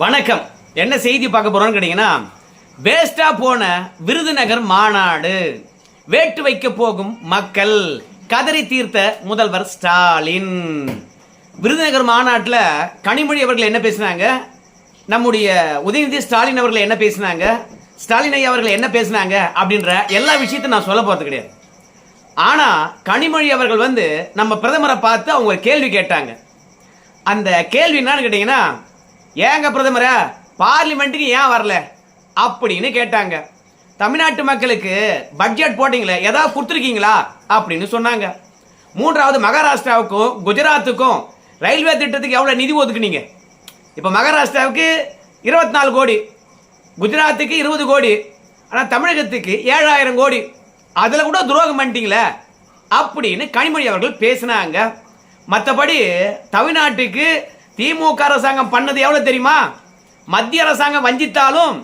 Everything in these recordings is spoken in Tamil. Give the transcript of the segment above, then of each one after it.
வணக்கம். என்ன செய்தி பார்க்க போறோம்னு கேட்டீங்கன்னா, வேஸ்டா போன விருதுநகர் மாநாடு, வேட்டு வைக்க போகும் மக்கள், கதறி தீர்த்த முதல்வர் ஸ்டாலின். விருதுநகர் மாநாட்டில் கனிமொழி அவர்கள் என்ன பேசினாங்க, நம்முடைய உதயநிதி ஸ்டாலின் அவர்கள் என்ன பேசினாங்க, ஸ்டாலின் ஐயா அவர்கள் என்ன பேசினாங்க அப்படின்ற எல்லா விஷயத்தையும் நான் சொல்ல போறது கிடையாது. ஆனா கனிமொழி அவர்கள் நம்ம பிரதமரை பார்த்து அவங்க கேள்வி கேட்டாங்க. அந்த கேள்வி என்னன்னு கேட்டீங்கன்னா, ஏங்க பிரதமரை பார்லிமெண்ட்டுக்கு ஏன் வரல அப்படின்னு கேட்டாங்க. தமிழ்நாட்டு மக்களுக்கு பட்ஜெட் போட்டீங்களே, ஏதாவது கொடுத்துருக்கீங்களா அப்படின்னு சொன்னாங்க. மூன்றாவது, மகாராஷ்டிராவுக்கும் குஜராத்துக்கும் ரயில்வே திட்டத்துக்கு எவ்வளவு நிதி ஒதுக்குனீங்க? இப்ப மகாராஷ்டிராவுக்கு 24 கோடி, குஜராத்துக்கு 20 கோடி, ஆனா தமிழகத்துக்கு 7000 கோடி. அதுல கூட துரோகம் பண்ணிட்டீங்களே அப்படின்னு கனிமொழி அவர்கள் பேசினாங்க. மற்றபடி தமிழ்நாட்டுக்கு திமுக அரசாங்கம் பண்ணது எவ்வளவு தெரியுமா? மத்திய அரசாங்கம் வஞ்சித்தாலும்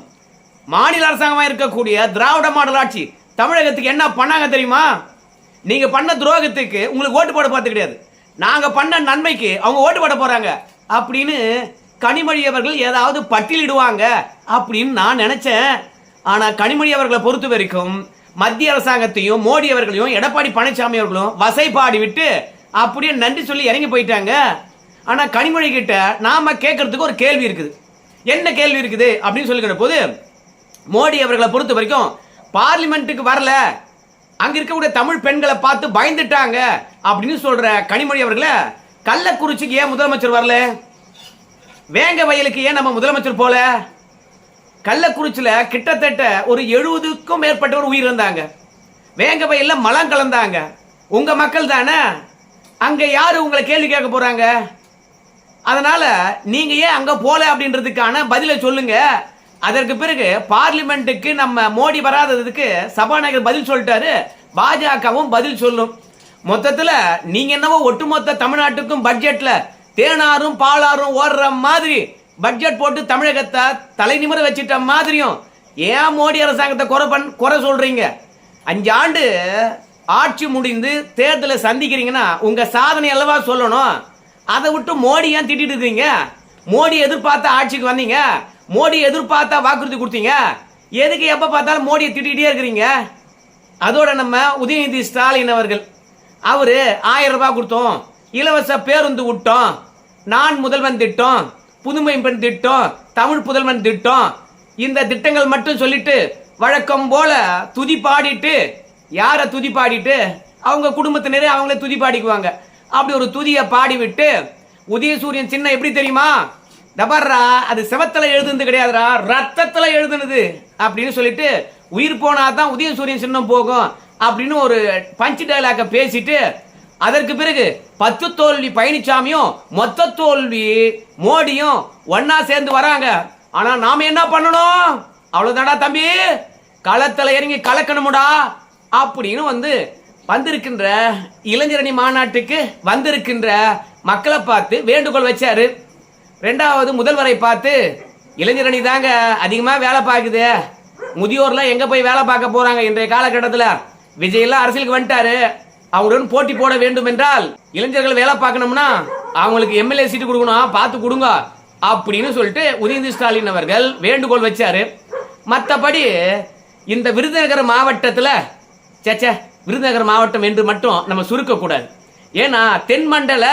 மாநில அரசாங்கமாக இருக்கக்கூடிய திராவிட மாடல் ஆட்சி தமிழகத்துக்கு என்ன பண்ணாங்க தெரியுமா? நீங்க பண்ண துரோகத்துக்கு உங்களுக்கு ஓட்டு போட பார்த்து கிடையாது, நாங்க பண்ண நன்மைக்கு அவங்க ஓட்டு போட போறாங்க அப்படின்னு கனிமொழி அவர்கள் ஏதாவது பட்டியலிடுவாங்க அப்படின்னு நான் நினைச்சேன். ஆனா கனிமொழி அவர்களை பொறுத்த வரைக்கும் மத்திய அரசாங்கத்தையும் மோடி அவர்களையும் எடப்பாடி பழனிசாமி அவர்களும் வசைப்பாடி விட்டு அப்படியே நன்றி சொல்லி இறங்கி போயிட்டாங்க. ஆனா கனிமொழி கிட்ட நாம கேட்கறதுக்கு ஒரு கேள்வி இருக்குது. என்ன கேள்வி இருக்குது அப்படின்னு சொல்லிக்கிற போது, மோடி அவர்களை பொறுத்த வரைக்கும் பார்லிமெண்ட்டுக்கு வரல, அங்க இருக்கக்கூடிய தமிழ் பெண்களை பார்த்து பயந்துட்டாங்க அப்படின்னு சொல்ற கனிமொழி அவர்களை, கள்ளக்குறிச்சிக்கு ஏன் முதலமைச்சர் வரல, வேங்க வயலுக்கு ஏன் நம்ம முதலமைச்சர் போல? கள்ளக்குறிச்சியில கிட்டத்தட்ட ஒரு 70க்கும் மேற்பட்டவர் உயிர் இருந்தாங்க. வேங்க வயல்ல மலம் கலந்தாங்க. உங்க மக்கள் தானே, அங்க யாரு உங்களை கேள்வி கேட்க போறாங்க? அதனால நீங்க ஏன் அங்க போல அப்படின்றதுக்கான பதிலை சொல்லுங்க. அதற்கு பிறகு பார்லிமெண்ட்டுக்கு நம்ம மோடி வராததுக்கு சபாநாயகர் பதில் சொல்லிட்டாரு, பாஜகவும் பதில் சொல்லும். மொத்தத்துல நீங்க என்னவோ ஒட்டுமொத்த தமிழ்நாட்டுக்கும் பட்ஜெட்ல தேனாரும் பாலாரும் ஓடுற மாதிரி பட்ஜெட் போட்டு தமிழகத்தை தலை நிமிர வச்சிட்ட மாதிரியும் ஏன் மோடி அரசாங்கத்தை குறை சொல்றீங்க? 5 ஆண்டு ஆட்சி முடிந்து தேர்தலை சந்திக்கிறீங்கன்னா உங்க சாதனை அல்லவா சொல்லணும். அதை விட்டு மோடி ஏன் திட்டிட்டு இருக்கீங்க? மோடி எதிர்பார்த்த ஆட்சிக்கு வந்தீங்க, மோடி எதிர்பார்த்த வாக்குறுதி கொடுத்தீங்க, எதுக்கு எப்ப பார்த்தாலும் மோடியை திட்டிகிட்டே இருக்கிறீங்க? அதோட நம்ம உதயநிதி ஸ்டாலின் அவர்கள், அவரு 1000 ரூபாய் கொடுத்தோம், இலவச பேருந்து விட்டோம், நான் முதல்வன் திட்டம், புதுமை பெண் திட்டம், தமிழ் புதல்வன் திட்டம், இந்த திட்டங்கள் மட்டும் சொல்லிட்டு வழக்கம் போல துதி பாடிட்டு, யார துதி பாடிட்டு அவங்க குடும்பத்தினரே அவங்களே துதி பாடிக்குவாங்க. அப்படி ஒரு துதியை பாடிவிட்டு, உதயசூரியன் சின்னம் எப்படி தெரியுமா, டபர்ரா அது செவத்துல எழுதுனது கிடையாதுரா, ரத்தத்துல எழுதுனது அப்படின்னு சொல்லிட்டு, உயிர் போனாதான் உதயசூரியன் சின்னம் போகும் அப்படின்னு ஒரு பஞ்ச் டயலாக பேசிட்டு, அதற்கு பிறகு 10 தோல்வி பழனிசாமியும் மொத்த தோல்வி மோடியும் ஒன்னா சேர்ந்து வராங்க. ஆனா நாம என்ன பண்ணணும்? அவ்வளவுதாடா தம்பி, களத்துல இறங்கி கலக்கணும்டா அப்படின்னு வந்திருக்கின்ற இளைஞரணி மாநாட்டுக்கு வந்திருக்கின்ற மக்களை பார்த்து வேண்டுகோள் வச்சாரு. 2வது, முதல்வரை பார்த்து, இளைஞரணி தாங்க அதிகமா வேலை பார்க்குது, முதியோர்லாம் எங்க போய் வேலை பார்க்க போறாங்க இன்றைய காலகட்டத்தில்? விஜய் எல்லாம் அரசியலுக்கு வந்துட்டாரு, அவருடன் போட்டி போட வேண்டும் என்றால் இளைஞர்கள் வேலை பார்க்கணும்னா அவங்களுக்கு எம்எல்ஏ சீட்டு கொடுக்கணும், பார்த்து கொடுங்க அப்படின்னு சொல்லிட்டு உதயநிதி ஸ்டாலின் அவர்கள் வேண்டுகோள் வச்சாரு. மற்றபடி இந்த விருதுநகர் மாவட்டத்தில், சேச்சே விருதுநகர் மாவட்டம் என்று மட்டும் நம்ம சுருக்க கூடாது. ஏன்னா தென்மண்டல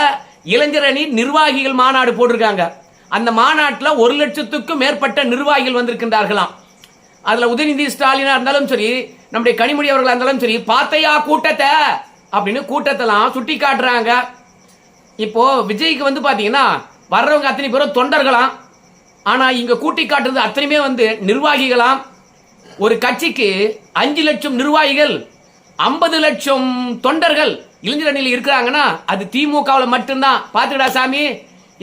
இளைஞரணி நிர்வாகிகள் மாநாடு போட்டிருக்காங்க. அந்த மாநாட்டில் 1 லட்சத்துக்கும் மேற்பட்ட நிர்வாகிகள் வந்திருக்கின்றார்களாம். அதுல உதயநிதி ஸ்டாலினா இருந்தாலும் சரி, நம்முடைய கனிமொழி அவர்களா இருந்தாலும் சரி, பார்த்தையா கூட்டத்தை அப்படின்னு கூட்டத்தெல்லாம் சுட்டி காட்டுறாங்க. இப்போ விஜய்க்கு பாத்தீங்கன்னா வர்றவங்க அத்தனை பேரும் தொண்டர்களாம், ஆனா இங்க கூட்டி காட்டுறது அத்தனையுமே நிர்வாகிகளாம். ஒரு கட்சிக்கு 5 லட்சம் நிர்வாகிகள், 50 லட்சம் தொண்டர்கள் இளைஞரணியில் இருக்கிறாங்கன்னா அது திமுகவில் மட்டும்தான். பாத்துக்கடா சாமி,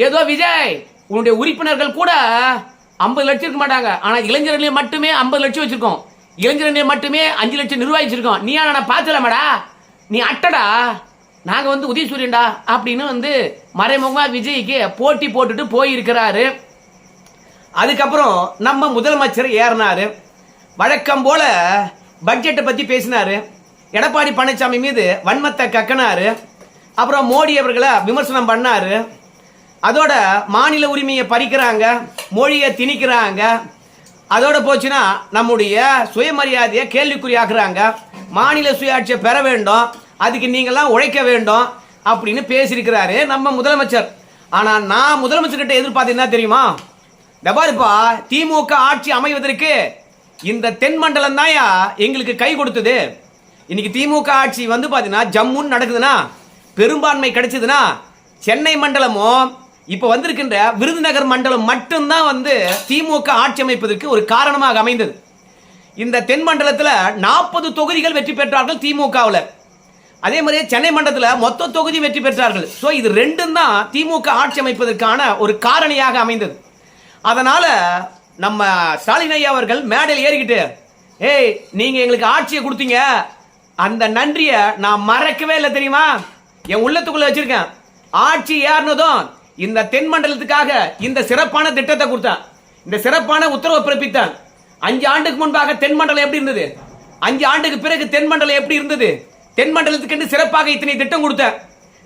ஏதோ விஜய் உன்னுடைய உறுப்பினர்கள் கூட 50 லட்சம் இருக்க மாட்டாங்க, ஆனா இளைஞரணியில் மட்டுமே 50 லட்சம் வச்சிருக்கோம், இளைஞரணியில் மட்டுமே 5 லட்சம் நிர்வாகி வச்சிருக்கோம். நீ நான் பாத்துலாமடா, நீ அட்டடா, நாங்க உதயசூரியன்டா அப்படின்னு மறைமுகமா விஜய்க்கு போட்டி போட்டுட்டு போயிருக்கிறாரு. அதுக்கப்புறம் நம்ம முதலமைச்சர் ஏறினாரு, வழக்கம் போல பட்ஜெட்டை பத்தி பேசினாரு, எடப்பாடி பழனிசாமி மீது வன்மத்தை கக்கினாரு, அப்புறம் மோடி அவர்களை விமர்சனம் பண்ணாரு. அதோட மாநில உரிமையை பறிக்கிறாங்க, மொழியை திணிக்கிறாங்க. அதோட போச்சுன்னா நம்முடைய சுயமரியாதையை கேள்விக்குறியாக்குறாங்க. மாநில சுயாட்சியை பெற வேண்டும், அதுக்கு நீங்களாம் உழைக்க வேண்டும் அப்படின்னு பேசியிருக்கிறாரு நம்ம முதலமைச்சர். ஆனா நான் முதலமைச்சர்கிட்ட எதிர்பார்த்தீங்கன்னா தெரியுமா, டபாருப்பா திமுக ஆட்சி அமைவதற்கு இந்த தென் மண்டலம் தான் எங்களுக்கு கை கொடுத்தது. இன்னைக்கு திமுக ஆட்சி வந்து பாத்தீங்கன்னா ஜம்முன்னு நடக்குதுன்னா, பெரும்பான்மை கிடைச்சதுன்னா, சென்னை மண்டலமும் இப்ப வந்திருக்கின்ற விருதுநகர் மண்டலம் மட்டும்தான் வந்து திமுக ஆட்சி அமைப்பதற்கு ஒரு காரணமாக அமைந்தது. இந்த தென் மண்டலத்தில் 40 தொகுதிகள் வெற்றி பெற்றார்கள் திமுகவில். அதே மாதிரி சென்னை மண்டலத்தில் மொத்த தொகுதி வெற்றி பெற்றார்கள். ஸோ இது ரெண்டும் தான் திமுக ஆட்சி அமைப்பதற்கான ஒரு காரணியாக அமைந்தது. அதனால நம்ம ஸ்டாலின் ஐயா அவர்கள் மேடையில் ஏறிக்கிட்டு, ஏய் நீங்க எங்களுக்கு ஆட்சியை கொடுத்தீங்க, அந்த நன்றியை நான் மறக்கவே இல்லை தெரியுமா, என் உள்ளத்துக்குள்ள வச்சிருக்கேன். ஆட்சி ஏறினதும் இந்த தென் மண்டலத்துக்காக இந்த சிறப்பான திட்டத்தை கொடுத்தான், இந்த சிறப்பான உத்தரவை பிறப்பித்தான். 5 ஆண்டுக்கு முன்பாக தென் மண்டலம் எப்படி இருந்தது, 5 ஆண்டுக்கு பிறகு தென் மண்டலம் எப்படி இருந்தது, தென் மண்டலத்துக்கு சிறப்பாக இத்தனை திட்டம் கொடுத்த,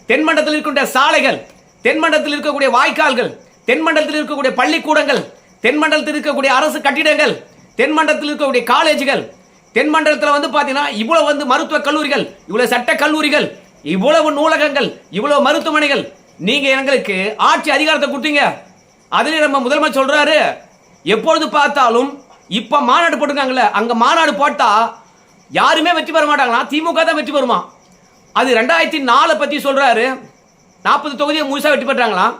தென் மண்டலத்தில் இருக்கின்ற சாலைகள், தென் மண்டலத்தில் இருக்கக்கூடிய வாய்க்கால்கள், தென் மண்டலத்தில் இருக்கக்கூடிய பள்ளிக்கூடங்கள், தென் மண்டலத்தில் இருக்கக்கூடிய அரசு கட்டிடங்கள், தென் மண்டலத்தில் இருக்கக்கூடிய காலேஜுகள், தென் மண்டலத்தில் வந்து பாத்தீங்கன்னா இவ்வளவு வந்து மருத்துவ கல்லூரிகள், இவ்வளவு சட்ட கல்லூரிகள், இவ்வளவு நூலகங்கள், இவ்வளவு மருத்துவமனைகள், நீங்க எங்களுக்கு ஆட்சி அதிகாரத்தை கொடுத்தீங்க. அதுல நம்ம முதலமைச்சர் சொல்றாரு, எப்பொழுது பார்த்தாலும் இப்ப மாநாடு போட்டுருக்காங்கல்ல, அங்க மாநாடு போட்டா யாருமே வெற்றி பெற மாட்டாங்களா, திமுக தான் வெற்றி பெறுமா. அது 2004 பத்தி சொல்றாரு, 40 தொகுதியை முழுசா வெற்றி பெற்றாங்களாம்.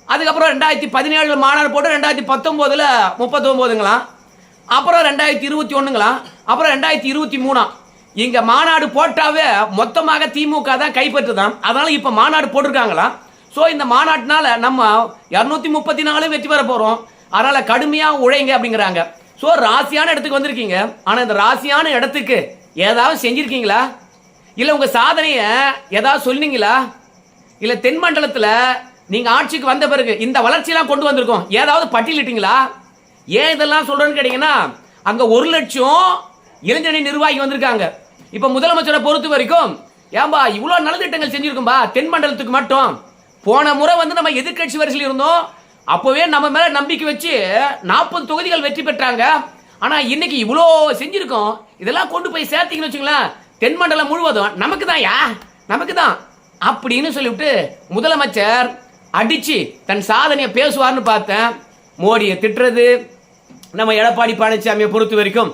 அதுக்கப்புறம் 2017 மாநாடு போட்டு 2019 39ங்களாம், அப்புறம் 2021ங்களாம், அப்புறம் 2023 இங்க மாநாடு போட்டாவே மொத்தமாக திமுக தான் கைப்பற்றுதான். அதனால இப்ப மாநாடு போட்டிருக்காங்களா. சோ இந்த மாநாட்டினால நம்ம 234 வெற்றி பெற போறோம், அதனால கடுமையா உழைங்க அப்படிங்கிறாங்க. சோ ராசியான இடத்துக்கு வந்திருக்கீங்க. ஆனா இந்த ராசியான இடத்துக்கு ஏதாவது செஞ்சிருக்கீங்களா, இல்ல உங்க சாதனைய ஏதாவது சொன்னீங்களா, இல்ல தென் மண்டலத்துல நீங்க ஆட்சிக்கு வந்த பிறகு இந்த வளர்ச்சி எல்லாம் கொண்டு வந்திருக்கோம் ஏதாவது பட்டியலிட்டீங்களா? ஏன் இதெல்லாம் சொல்றேன்னு கேட்டீங்கன்னா, அங்க 1 லட்சம் இளைஞரணி நிர்வாகி வந்திருக்காங்க. இப்ப முதலமைச்சரை பொறுத்த வரைக்கும், ஏன்பா இவ்வளவு நலத்திட்டங்கள் செஞ்சிருக்கும்பா தென் மண்டலத்துக்கு மட்டும். போன முறை வந்து நம்ம எதிர்கட்சி வரிசையில் இருந்தோம், அப்பவே நம்ம மேல நம்பிக்கை வச்சு 40 தொகுதிகள் வெற்றி பெற்றாங்க. ஆனா இன்னைக்கு இவ்வளோ செஞ்சிருக்கோம், இதெல்லாம் கொண்டு போய் சேர்த்தீங்கன்னு வச்சுங்களேன், தென் மண்டலம் முழுவதும் நமக்கு தான் நமக்கு தான் அப்படின்னு சொல்லிவிட்டு முதலமைச்சர் அடிச்சு தன் சாதனையை பேசுவார்னு பார்த்தேன். மோடியை திட்டுறது, நம்ம எடப்பாடி பழனிசாமியை பொறுத்த வரைக்கும்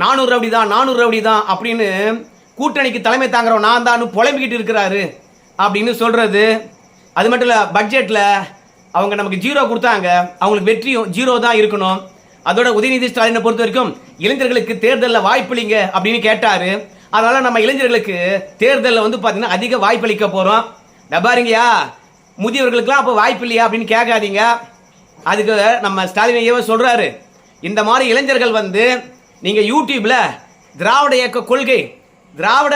400 ரவுடி தான் 400 ரவுடி தான் அப்படின்னு கூட்டணிக்கு தலைமை தாங்குறோம் நான் தான் புலம்பிக்கிட்டு இருக்கிறாரு அப்படின்னு சொல்றது. அது மட்டும் இல்ல, பட்ஜெட்ல அவங்க நமக்கு 0 கொடுத்தாங்க, அவங்களுக்கு வெற்றியும் 0 தான் இருக்கணும். அதோட உதயநிதி ஸ்டாலினை பொறுத்த வரைக்கும் இளைஞர்களுக்கு தேர்தலில் வாய்ப்பளிங்க அப்படின்னு கேட்டாரு. அதனால நம்ம இளைஞர்களுக்கு தேர்தலில் வந்து பாத்தீங்கன்னா அதிக வாய்ப்பளிக்க போறோம். பாருங்கயா, முதியவர்களுக்குலாம் அப்போ வாய்ப்பு இல்லையா அப்படின்னு கேட்காதீங்க. அதுக்கு நம்ம ஸ்டாலின் ஐயாவே சொல்றாரு, இந்த மாதிரி இளைஞர்கள் வந்து நீங்க யூடியூப்ல திராவிட இயக்க கொள்கை, திராவிட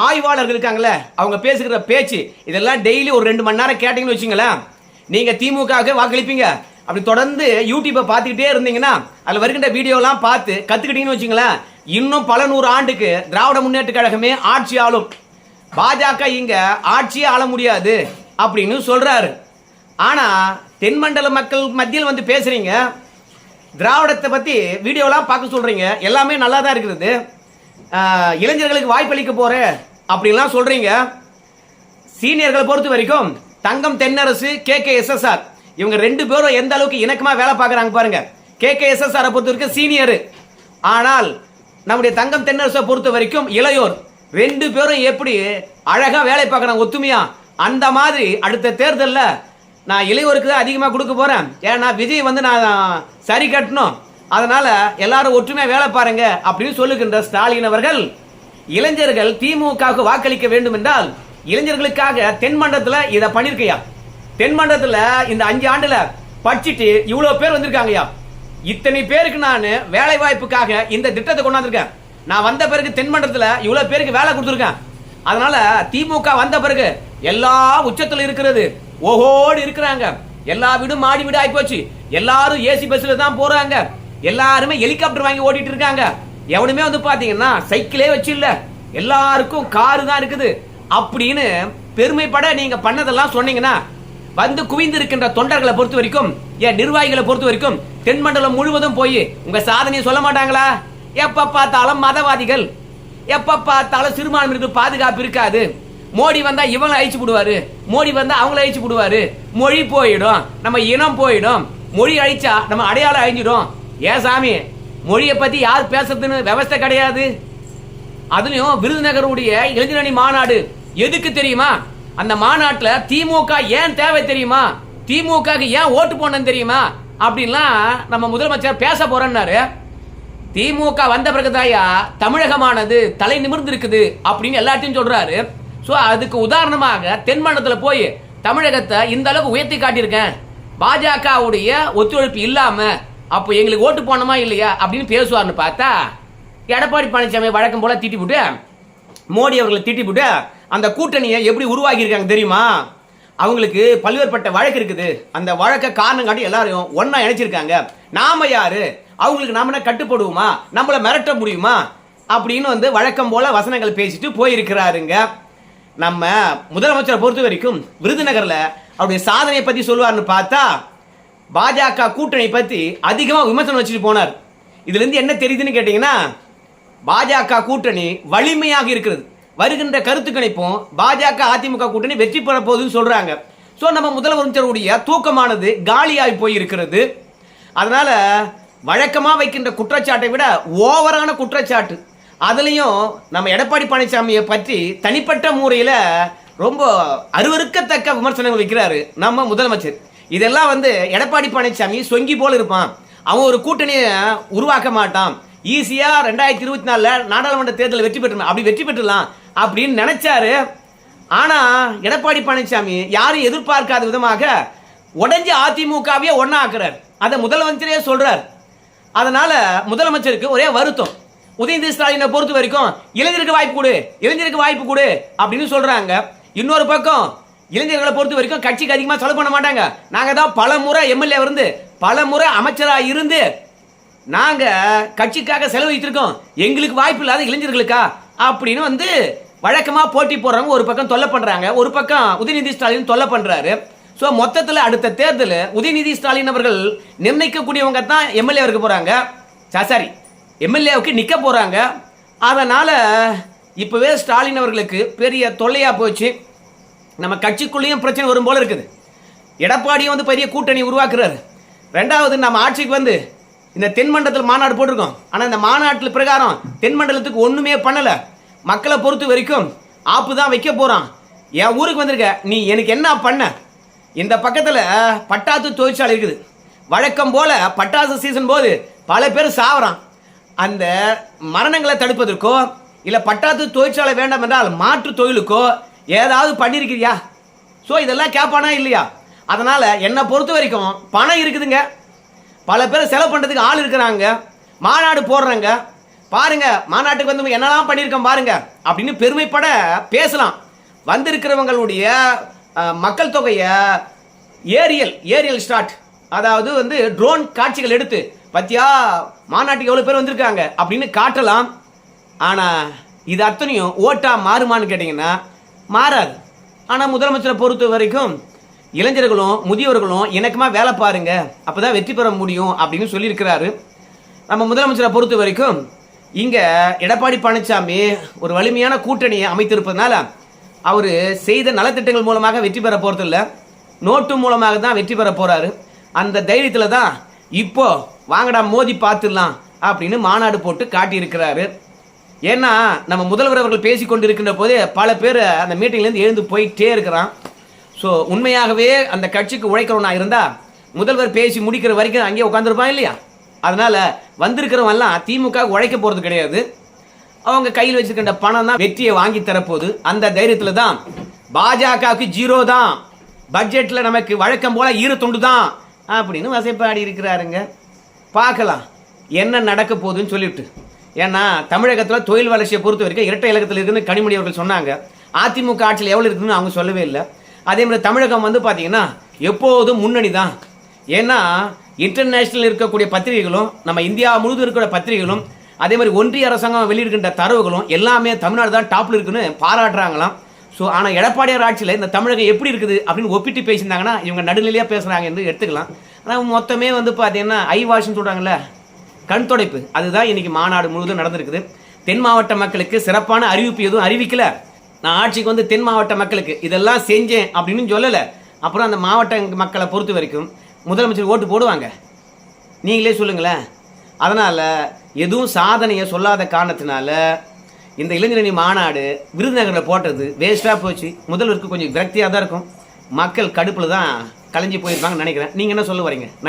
ஆய்வாளர்கள் இருக்காங்கல்ல, அவங்க பேசுகிற பேச்சு இதெல்லாம் டெய்லி ஒரு 2 மணி நேரம் கேட்டீங்கன்னு வச்சுங்களேன், நீங்க திமுகவுக்கு வாக்களிப்பீங்க. அப்படி தொடர்ந்து யூடியூப்பை பார்த்துக்கிட்டே இருந்தீங்கன்னா, அதில் வருகின்ற வீடியோலாம் பார்த்து கத்துக்கிட்டீங்கன்னு வச்சுங்களேன், இன்னும் பல 100 ஆண்டுக்கு திராவிட முன்னேற்ற கழகமே ஆட்சி ஆளும், பாஜக இங்க ஆட்சியே ஆள முடியாது அப்படின்னு சொல்றாரு. ஆனா தென்மண்டல மக்கள் மத்தியில் வந்து பேசுறீங்க, திராவிடத்தை பத்தி வீடியோலாம் பார்க்க சொல்றீங்க, எல்லாமே நல்லா தான் இருக்குது, இளைஞர்களுக்கு வாய்ப்பளிக்க போற அப்படின்லாம் சொல்றீங்க. சீனியர்களை பொறுத்த வரைக்கும் தங்கம் தென்னரசு, KKSSR இவங்க 2 பேரும் எந்த அளவுக்கு இணக்கமா வேலை பார்க்கறாங்க பாருங்க. KKSSR பொறுத்த வரைக்கும் சீனியர், ஆனால் நம்முடைய தங்கம் தென்னரசை பொறுத்த வரைக்கும் இளையோர். 2 பேரும் எப்படி அழகா வேலை பார்க்கறாங்க ஒத்துமையா. அந்த மாதிரி அடுத்த தேர்தலில் நான் இளையோருக்கு தான் அதிகமாக கொடுக்க போறேன். ஏன்னா விஜய் வந்து நான் சரி கட்டணும், அதனால எல்லாரும் ஒற்றுமையா வேலை பாருங்க அப்படின்னு சொல்லுகின்ற ஸ்டாலின் அவர்கள், இளைஞர்கள் திமுகவுக்கு வாக்களிக்க வேண்டும் என்றால் இளைஞர்களுக்காக தென்மண்டலத்தில் இதை பண்ணிருக்கையா. தென்மண்டலத்தில் இந்த 5 ஆண்டுல படிச்சுட்டு இவ்வளவு பேர் வந்திருக்காங்கயா. இத்தனை பேருக்கு நான் வேலை வாய்ப்புக்காக இந்த திட்டத்தை கொண்டாந்துருக்கேன். நான் வந்த பிறகு தென்மண்டலத்தில் இவ்வளவு பேருக்கு வேலை கொடுத்துருக்கேன். அதனால திமுக வந்த பிறகு எல்லா உச்சத்தில் இருக்கிறது, ஓஹோடு இருக்கிறாங்க. எல்லா வீடும் மாடி வீடு ஆகி போச்சு, எல்லாரும் ஏசி பஸ்ல தான் போறாங்க, எல்லாருமே ஹெலிகாப்டர் வாங்கி ஓட்டிட்டு இருக்காங்க. எவனுமே வந்து பாத்தீங்கன்னா சைக்கிளே வச்சு இல்ல, எல்லாருக்கும் காரு தான் இருக்குது அப்படின்னு பெருமைப்பட நீங்க பண்ணதெல்லாம் சொன்னீங்கன்னா வந்து குவிந்திருக்கின்ற தொண்டர்களை பொறுத்த வரைக்கும், ஏன் நிர்வாகிகளை பொறுத்த வரைக்கும் தென்மண்டலம் முழுவதும் போய் உங்க சாதனையை சொல்ல மாட்டாங்களா? எப்ப பார்த்தாலும் மதவாதிகள், எப்ப பார்த்தாலும் சிறுபான்மையினருக்கு பாதுகாப்பு இருக்காது, மோடி வந்தா இவங்களை அழிச்சு விடுவாரு, மோடி வந்தா அவங்கள அழிச்சு விடுவாரு, மொழி போயிடும், நம்ம இனம் போயிடும், மொழி அழிச்சா நம்ம அடையாளம் அழிஞ்சிடும். ஏன் சாமி, மொழியை பத்தி யார் பேசுறதுன்னு விவசாய கிடையாது. அதுலயும் விருதுநகருடைய இளைஞரணி மாநாடு எதுக்கு தெரியுமா? அந்த மாநாட்டுல திமுக ஏன் தேவை தெரியுமா? திமுக ஏன் ஓட்டு போனன்னு தெரியுமா? அப்படின்லாம் நம்ம முதலமைச்சர் பேச போறேன்னாரு. திமுக வந்த பிறகுதாயா தமிழகமானது தலை நிமிர்ந்து இருக்குது அப்படின்னு எல்லாத்தையும் சொல்றாரு. சோ அதுக்கு உதாரணமாக தென்மாநிலத்துல போய் தமிழகத்தை இந்த அளவுக்கு உயர்த்தி காட்டியிருக்கேன், பாஜகவுடைய ஒத்துழைப்பு இல்லாம அப்போ எங்களுக்கு ஓட்டு போனோமா இல்லையா அப்படின்னு பேசுவார்னு பார்த்தா, எடப்பாடி பழனிசாமி வழக்கம் போல திட்டிவிட்டு, மோடி அவர்களை திட்டிவிட்டு அந்த கூட்டணியை எப்படி உருவாக்கி இருக்காங்க தெரியுமா? அவங்களுக்கு பல்வேறுபட்ட வழக்கு இருக்குது, அந்த வழக்க காரணம் காட்டி எல்லாரையும் ஒன்னா இணைச்சிருக்காங்க. நாம யாரு, அவங்களுக்கு நாம கட்டுப்படுவோமா, நம்மள மிரட்ட முடியுமா அப்படின்னு வழக்கம் போல வசனங்கள் பேசிட்டு போயிருக்கிறாருங்க. நம்ம முதலமைச்சரை பொறுத்த வரைக்கும் விருதுநகர்ல அவருடைய சாதனையை பத்தி சொல்லுவார்னு பார்த்தா, பாஜக கூட்டணி பத்தி அதிகமா விமர்சனம் வச்சுட்டு போனார். இதுல இருந்து என்ன தெரியுதுன்னு கேட்டீங்கன்னா, பாஜக கூட்டணி வலிமையாக இருக்கிறது. வருகின்ற கருத்து கணிப்பும் பாஜக அதிமுக கூட்டணி வெற்றி பெற போகுதுன்னு சொல்றாங்க. சோ நம்ம முதலமைச்சருடைய தூக்கமானது காலியாகி போயிருக்கிறது. அதனால வழக்கமா வைக்கின்ற குற்றச்சாட்டை விட ஓவரான குற்றச்சாட்டு, அதுலயும் நம்ம எடப்பாடி பழனிசாமியை பற்றி தனிப்பட்ட முறையில் ரொம்ப அருவருக்கத்தக்க விமர்சனங்கள் வைக்கிறாரு நம்ம முதலமைச்சர். இதெல்லாம் எடப்பாடி பழனிசாமி சொங்கி போல இருப்பான், அவன் ஒரு கூட்டணியை உருவாக்க மாட்டான், ஈஸியா 2024 நாடாளுமன்ற தேர்தலில் வெற்றி பெற்றலாம், அப்படி வெற்றி பெற்றலாம் அப்படின்னு நினைச்சாரு. ஆனா எடப்பாடி பழனிசாமி யாரும் எதிர்பார்க்காத விதமாக உடஞ்ச அதிமுகவே ஒன்னா ஆக்குறார். அதை முதலமைச்சரே சொல்றார். அதனால முதலமைச்சருக்கு ஒரே வருத்தம். உதயநிதி ஸ்டாலினை பொறுத்த வரைக்கும் இளைஞருக்கு வாய்ப்பு கொடு, இளைஞருக்கு வாய்ப்பு கொடு அப்படின்னு சொல்றாங்க. இன்னொரு பக்கம் இளைஞர்களை பொறுத்த வரைக்கும் கட்சிக்கு அதிகமா செலவு பண்ண மாட்டாங்க. நாங்க தான் பல முறை எம்எல்ஏ இருந்து பல முறை அமைச்சராக இருந்து நாங்க கட்சிக்காக செலவழித்திருக்கோம், எங்களுக்கு வாய்ப்பு இல்லாத இளைஞர்களுக்கா அப்படின்னு வழக்கமா போட்டி போடுறவங்க ஒரு பக்கம் தொல்லை பண்றாங்க, ஒரு பக்கம் உதயநிதி ஸ்டாலின் தொல்லை பண்றாரு. ஸோ மொத்தத்தில் அடுத்த தேர்தல் உதயநிதி ஸ்டாலின் அவர்கள் நிர்ணயிக்கக்கூடியவங்க தான் எம்எல்ஏ இருக்க போறாங்க, சாரி எம்எல்ஏவுக்கு நிக்க போறாங்க. அதனால இப்பவே ஸ்டாலின் அவர்களுக்கு பெரிய தொல்லையா போச்சு. நம்ம கட்சிக்குள்ளேயும் பிரச்சனை வரும் போல இருக்குது. எடப்பாடியும் பெரிய கூட்டணி உருவாக்குறாரு. ரெண்டாவது நம்ம ஆட்சிக்கு இந்த தென்மண்டலத்தில் மாநாடு போட்டிருக்கோம். ஆனால் இந்த மாநாட்டில் பிரகாரம் தென்மண்டலத்துக்கு ஒன்றுமே பண்ணலை. மக்களை பொறுத்த வரைக்கும் ஆப்பு தான் வைக்க போகிறான். என் ஊருக்கு வந்திருக்க, நீ எனக்கு என்ன பண்ண? இந்த பக்கத்தில் பட்டாசு தொழிற்சாலை இருக்குது. வழக்கம் போல பட்டாசு சீசன் போது பல பேர் சாவறான். அந்த மரணங்களை தடுப்பதற்கோ இல்லை பட்டாசு தொழிற்சாலை வேண்டாம் என்றால் மாற்று தொழிலுக்கோ ஏதாவது பண்ணியிருக்கிறியா? ஸோ இதெல்லாம் கேட்பானா இல்லையா? அதனால் என்னை பொறுத்த வரைக்கும் பணம் இருக்குதுங்க, பல பேர் செலவு பண்ணுறதுக்கு ஆள் இருக்கிறாங்க, மாநாடு போடுறாங்க, பாருங்க மாநாட்டுக்கு என்னெல்லாம் பண்ணியிருக்கோம் பாருங்க அப்படின்னு பெருமைப்பட பேசலாம். வந்திருக்கிறவங்களுடைய மக்கள் தொகையை ஏரியல் ஸ்டார்ட், அதாவது ட்ரோன் காட்சிகள் எடுத்து பத்தியா மாநாட்டுக்கு எவ்வளோ பேர் வந்திருக்காங்க அப்படின்னு காட்டலாம். ஆனால் இது அத்தனையும் ஓட்டா மாறுமான்னு கேட்டிங்கன்னா மாறாது. ஆனால் முதலமைச்சரை பொறுத்த வரைக்கும் இளைஞர்களும் முதியவர்களும் இணக்கமாக வேலை பாருங்க, அப்போதான் வெற்றி பெற முடியும் அப்படின்னு சொல்லியிருக்கிறாரு. நம்ம முதலமைச்சரை பொறுத்த வரைக்கும் இங்கே எடப்பாடி பழனிசாமி ஒரு வலிமையான கூட்டணியை அமைத்திருப்பதனால அவர் செய்த நலத்திட்டங்கள் மூலமாக வெற்றி பெற போகிறதில்ல, நோட்டு மூலமாக தான் வெற்றி பெற போகிறாரு. அந்த தைரியத்தில் தான் இப்போ வாங்கடா மோதி பார்த்துடலாம் அப்படின்னு மாநாடு போட்டு காட்டியிருக்கிறாரு. ஏன்னா நம்ம முதல்வர் அவர்கள் பேசி கொண்டு இருக்கின்ற போது பல பேர் அந்த மீட்டிங்லேருந்து எழுந்து போயிட்டே இருக்கிறான். ஸோ உண்மையாகவே அந்த கட்சிக்கு உழைக்கிறவனா இருந்தால் முதல்வர் பேசி முடிக்கிற வரைக்கும் அங்கேயே உட்காந்துருப்பான் இல்லையா? அதனால் வந்திருக்கிறவெல்லாம் திமுக உழைக்க போகிறது கிடையாது, அவங்க கையில் வச்சிருக்கின்ற பணம் தான் வெற்றியை வாங்கி தரப்போகுது. அந்த தைரியத்தில் தான் பாஜகவுக்கு 0 தான், பட்ஜெட்டில் நமக்கு வழக்கம் போல ஈரத்துண்டு தான் அப்படின்னு வசைப்பாடி இருக்கிறாருங்க. பார்க்கலாம் என்ன நடக்க போகுதுன்னு சொல்லிட்டு. ஏன்னா தமிழகத்தில் தொழில் வளர்ச்சியை பொறுத்த வரைக்கும் இரட்டை இலக்கத்தில் இருக்குன்னு கனிமொழி அவர்கள் சொன்னாங்க. அதிமுக ஆட்சியில் எவ்வளோ இருக்குன்னு அவங்க சொல்லவே இல்லை. அதே மாதிரி தமிழகம் பார்த்தீங்கன்னா எப்போதும் முன்னணி தான். ஏன்னா இன்டர்நேஷனல் இருக்கக்கூடிய பத்திரிகைகளும் நம்ம இந்தியா முழுவதும் இருக்கிற பத்திரிகைகளும் அதே மாதிரி ஒன்றிய அரசாங்கம் வெளியிடுகின்ற தரவுகளும் எல்லாமே தமிழ்நாடு தான் டாப்ல இருக்குன்னு பாராட்டுறாங்களாம். ஸோ ஆனால் எடப்பாடியார் ஆட்சியில் இந்த தமிழகம் எப்படி இருக்குது அப்படின்னு ஒப்பிட்டு பேசியிருந்தாங்கன்னா இவங்க நடுநிலையாக பேசுகிறாங்க என்று எடுத்துக்கலாம். ஆனால் மொத்தமே வந்து பார்த்தீங்கன்னா ஐ வாஷ்னு சொல்கிறாங்கல்ல, கண் துடைப்பு, அதுதான் இன்னைக்கு மாநாடு முழுவதும் நடந்திருக்குது. தென் மாவட்ட மக்களுக்கு சிறப்பான அறிவிப்பு எதுவும் அறிவிக்கல. நான் ஆட்சிக்கு வந்து தென் மாவட்ட மக்களுக்கு இதெல்லாம் செஞ்சேன் அப்படின்னு சொல்லலை. அப்புறம் அந்த மாவட்ட மக்களை பொறுத்த வரைக்கும் முதலமைச்சர் ஓட்டு போடுவாங்க, நீங்களே சொல்லுங்களேன். அதனால் எதுவும் சாதனையை சொல்லாத காரணத்தினால இந்த இளைஞரணி மாநாடு விருதுநகரில் போட்டது வேஸ்ட்டாக போச்சு. முதல்வருக்கு கொஞ்சம் விரக்தியாக தான் இருக்கும், மக்கள் கடுப்பில் தான் கலைஞ்சி போயிருப்பாங்கன்னு நினைக்கிறேன். நீங்கள் என்ன சொல்ல வரீங்க?